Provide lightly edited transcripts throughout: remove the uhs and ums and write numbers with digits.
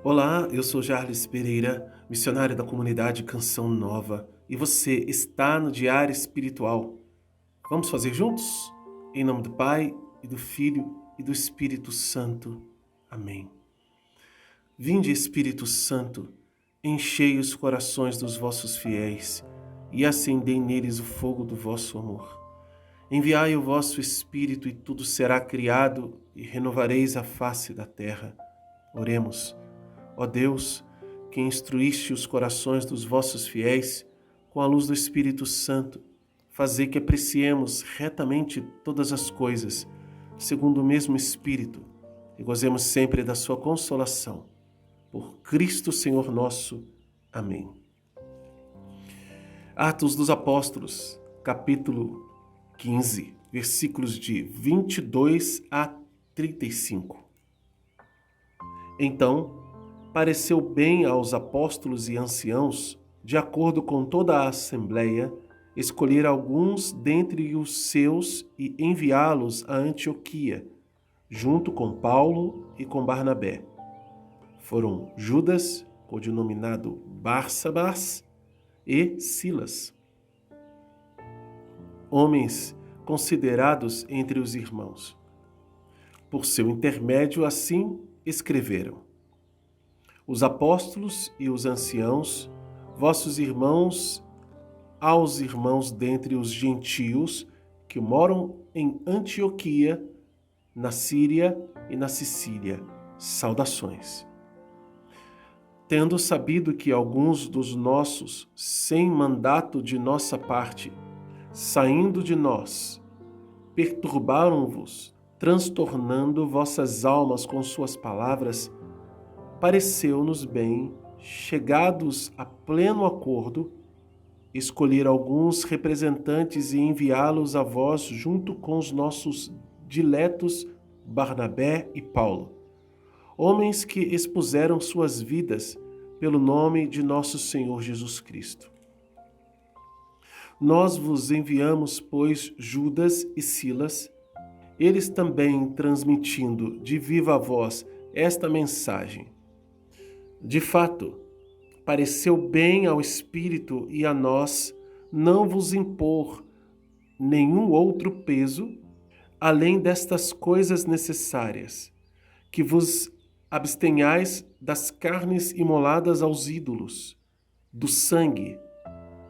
Olá, eu sou Jarles Pereira, missionário da comunidade Canção Nova, e você está no Diário Espiritual. Vamos fazer juntos? Em nome do Pai, e do Filho, e do Espírito Santo. Amém. Vinde, Espírito Santo, enchei os corações dos vossos fiéis, e acendei neles o fogo do vosso amor. Enviai o vosso Espírito, e tudo será criado, e renovareis a face da terra. Oremos. Ó Deus, que instruíste os corações dos vossos fiéis com a luz do Espírito Santo, fazei que apreciemos retamente todas as coisas, segundo o mesmo Espírito, e gozemos sempre da sua consolação. Por Cristo Senhor nosso. Amém. Atos dos Apóstolos, capítulo 15, versículos de 22 a 35. Então, pareceu bem aos apóstolos e anciãos, de acordo com toda a assembleia, escolher alguns dentre os seus e enviá-los a Antioquia, junto com Paulo e com Barnabé. Foram Judas, codinominado Barsabás, e Silas, homens considerados entre os irmãos. Por seu intermédio, assim escreveram: os apóstolos e os anciãos, vossos irmãos, aos irmãos dentre os gentios que moram em Antioquia, na Síria e na Sicília, saudações. Tendo sabido que alguns dos nossos, sem mandato de nossa parte, saindo de nós, perturbaram-vos, transtornando vossas almas com suas palavras, pareceu-nos bem, chegados a pleno acordo, escolher alguns representantes e enviá-los a vós junto com os nossos diletos Barnabé e Paulo, homens que expuseram suas vidas pelo nome de nosso Senhor Jesus Cristo. Nós vos enviamos, pois, Judas e Silas, eles também transmitindo de viva voz esta mensagem. De fato, pareceu bem ao Espírito e a nós não vos impor nenhum outro peso, além destas coisas necessárias, que vos abstenhais das carnes imoladas aos ídolos, do sangue,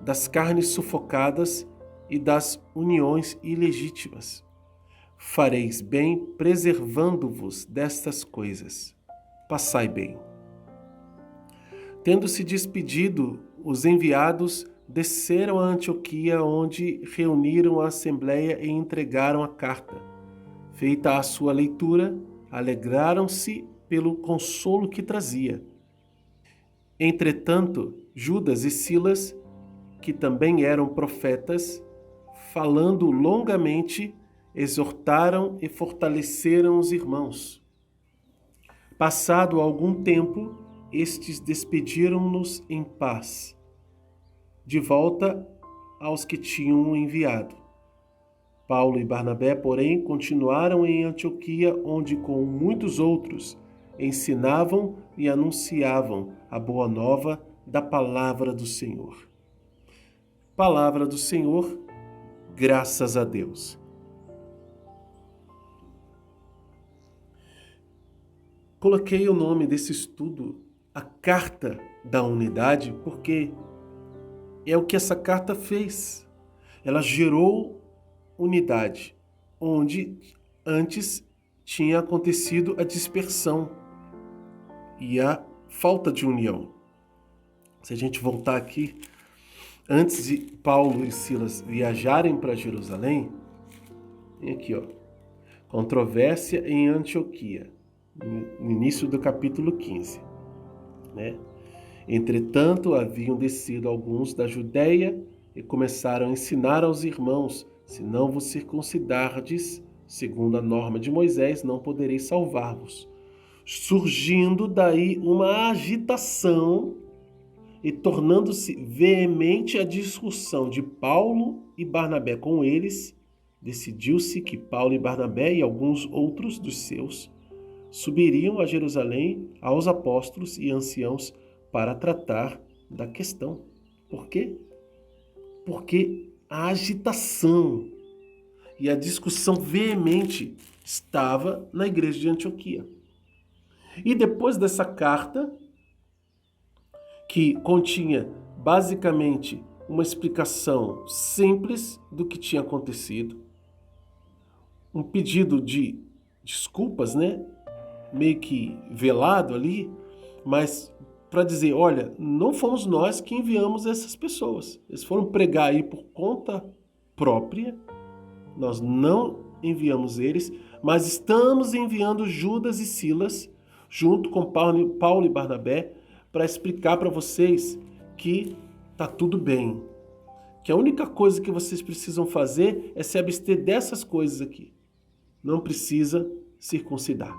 das carnes sufocadas e das uniões ilegítimas. Fareis bem preservando-vos destas coisas. Passai bem. Tendo-se despedido, os enviados desceram a Antioquia, onde reuniram a assembleia e entregaram a carta. Feita a sua leitura, alegraram-se pelo consolo que trazia. Entretanto, Judas e Silas, que também eram profetas, falando longamente, exortaram e fortaleceram os irmãos. Passado algum tempo, estes despediram-nos em paz, de volta aos que tinham enviado. Paulo e Barnabé, porém, continuaram em Antioquia, onde com muitos outros ensinavam e anunciavam a boa nova da palavra do Senhor. Palavra do Senhor, graças a Deus. Coloquei o nome desse estudo, a Carta da Unidade, porque é o que essa carta fez. Ela gerou unidade, onde antes tinha acontecido a dispersão e a falta de união. Se a gente voltar aqui, antes de Paulo e Silas viajarem para Jerusalém, tem aqui, controvérsia em Antioquia, no início do capítulo 15. Entretanto, haviam descido alguns da Judéia e começaram a ensinar aos irmãos: se não vos circuncidardes, segundo a norma de Moisés, não podereis salvar-vos. Surgindo daí uma agitação e tornando-se veemente a discussão de Paulo e Barnabé com eles, decidiu-se que Paulo e Barnabé e alguns outros dos seus subiriam a Jerusalém aos apóstolos e anciãos para tratar da questão. Por quê? Porque a agitação e a discussão veemente estava na igreja de Antioquia. E depois dessa carta, que continha basicamente uma explicação simples do que tinha acontecido, um pedido de desculpas, né? Meio que velado ali, mas para dizer, olha, não fomos nós que enviamos essas pessoas. Eles foram pregar aí por conta própria, nós não enviamos eles, mas estamos enviando Judas e Silas, junto com Paulo e Barnabé, para explicar para vocês que tá tudo bem. Que a única coisa que vocês precisam fazer é se abster dessas coisas aqui. Não precisa circuncidar.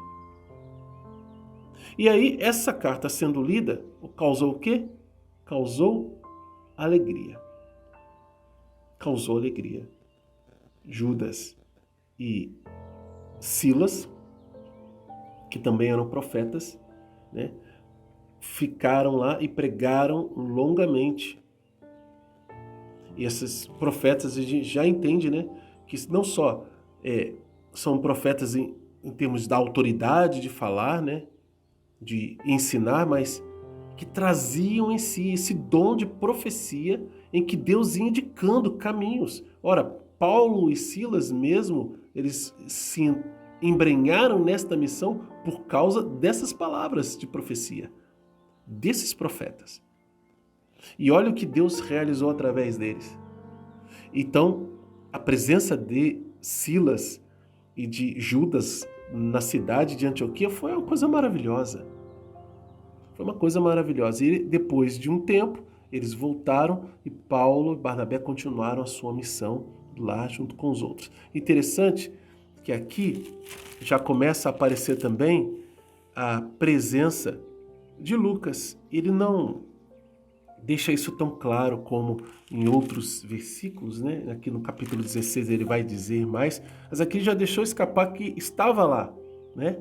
E aí, essa carta sendo lida, causou o quê? Causou alegria. Causou alegria. Judas e Silas, que também eram profetas, né, ficaram lá e pregaram longamente. E esses profetas, a gente já entende, né, que não só são profetas em termos da autoridade de falar, né, de ensinar, mas que traziam em si esse dom de profecia em que Deus ia indicando caminhos. Ora, Paulo e Silas mesmo, eles se embrenharam nesta missão por causa dessas palavras de profecia, desses profetas. E olha o que Deus realizou através deles. Então, a presença de Silas e de Judas na cidade de Antioquia foi uma coisa maravilhosa. Foi uma coisa maravilhosa. E depois de um tempo, eles voltaram e Paulo e Barnabé continuaram a sua missão lá junto com os outros. Interessante que aqui já começa a aparecer também a presença de Lucas. Ele não deixa isso tão claro como em outros versículos, né? Aqui no capítulo 16 ele vai dizer mais, mas aqui já deixou escapar que estava lá, né?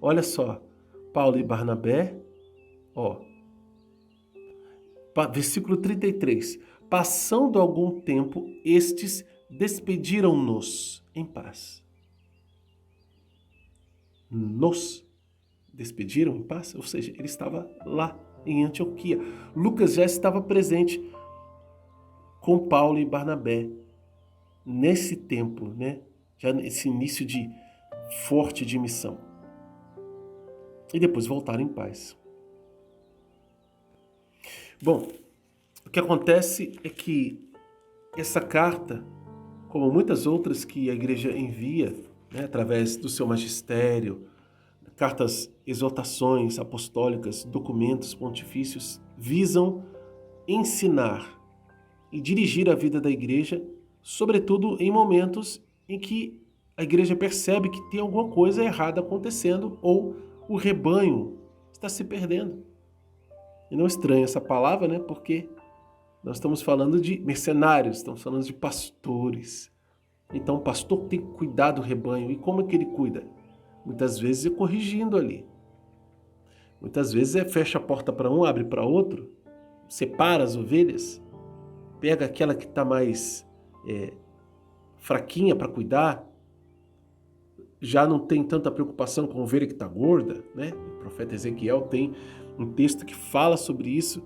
Olha só, Paulo e Barnabé, versículo 33. Passando algum tempo, estes despediram-nos em paz. Nos despediram em paz? Ou seja, ele estava lá em Antioquia. Lucas já estava presente com Paulo e Barnabé nesse tempo, né? Já nesse início de forte de missão. E depois voltaram em paz. Bom, o que acontece é que essa carta, como muitas outras que a igreja envia, né, através do seu magistério, cartas, exortações apostólicas, documentos pontifícios, visam ensinar e dirigir a vida da igreja, sobretudo em momentos em que a igreja percebe que tem alguma coisa errada acontecendo ou o rebanho está se perdendo. E não estranha essa palavra, né? Porque nós estamos falando de mercenários, estamos falando de pastores. Então o pastor tem que cuidar do rebanho. E como é que ele cuida? Muitas vezes é corrigindo ali. Muitas vezes fecha a porta para um, abre para outro, separa as ovelhas, pega aquela que está mais fraquinha para cuidar, já não tem tanta preocupação com a ovelha que está gorda, né? O profeta Ezequiel tem um texto que fala sobre isso,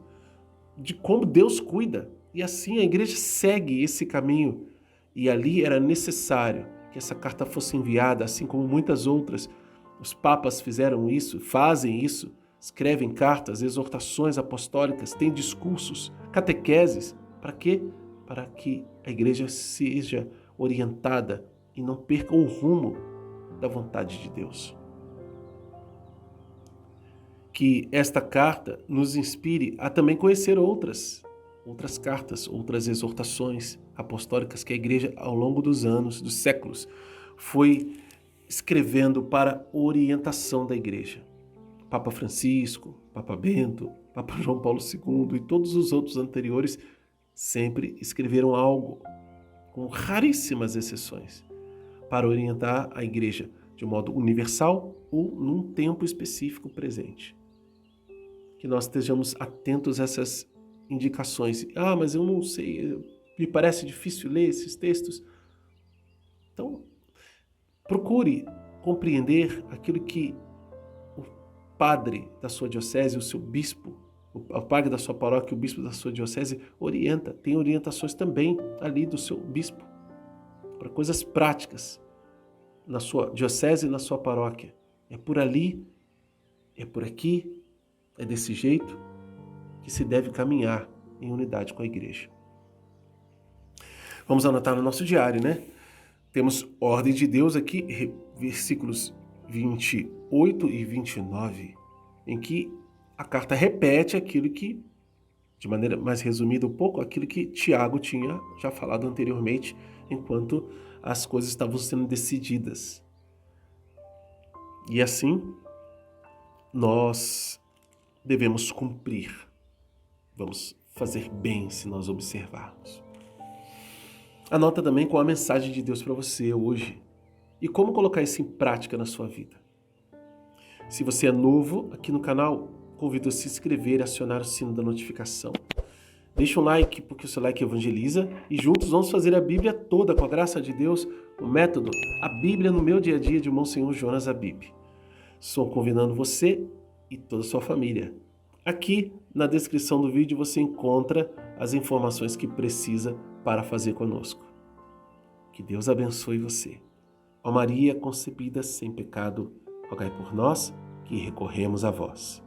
de como Deus cuida. E assim a igreja segue esse caminho. E ali era necessário que essa carta fosse enviada, assim como muitas outras. Os papas fizeram isso, fazem isso, escrevem cartas, exortações apostólicas, têm discursos, catequeses. Para quê? Para que a igreja seja orientada e não perca o rumo da vontade de Deus. Que esta carta nos inspire a também conhecer outras cartas, outras exortações apostólicas que a igreja, ao longo dos anos, dos séculos, foi escrevendo para orientação da igreja. Papa Francisco, Papa Bento, Papa João Paulo II e todos os outros anteriores sempre escreveram algo, com raríssimas exceções, para orientar a igreja, de modo universal ou num tempo específico presente. Que nós estejamos atentos a essas indicações. Mas eu não sei, me parece difícil ler esses textos. Então, procure compreender aquilo que o padre da sua diocese, o seu bispo, o padre da sua paróquia, o bispo da sua diocese orienta. Tem orientações também ali do seu bispo para coisas práticas na sua diocese e na sua paróquia. É por ali, é por aqui, é desse jeito que se deve caminhar em unidade com a igreja. Vamos anotar no nosso diário, né? Temos ordem de Deus aqui, versículos 28 e 29, em que a carta repete aquilo que, de maneira mais resumida um pouco, aquilo que Tiago tinha já falado anteriormente, enquanto as coisas estavam sendo decididas. E assim, nós devemos cumprir. Vamos fazer bem se nós observarmos. Anota também qual a mensagem de Deus para você hoje e como colocar isso em prática na sua vida. Se você é novo aqui no canal, convido a se inscrever e acionar o sino da notificação. Deixa um like, porque o seu like evangeliza, e juntos vamos fazer a Bíblia toda, com a graça de Deus, o método A Bíblia no Meu Dia a Dia, de Monsenhor Jonas Abib. Estou convidando você e toda a sua família. Aqui na descrição do vídeo você encontra as informações que precisa para fazer conosco. Que Deus abençoe você. Ó Maria concebida sem pecado, rogai por nós que recorremos a vós.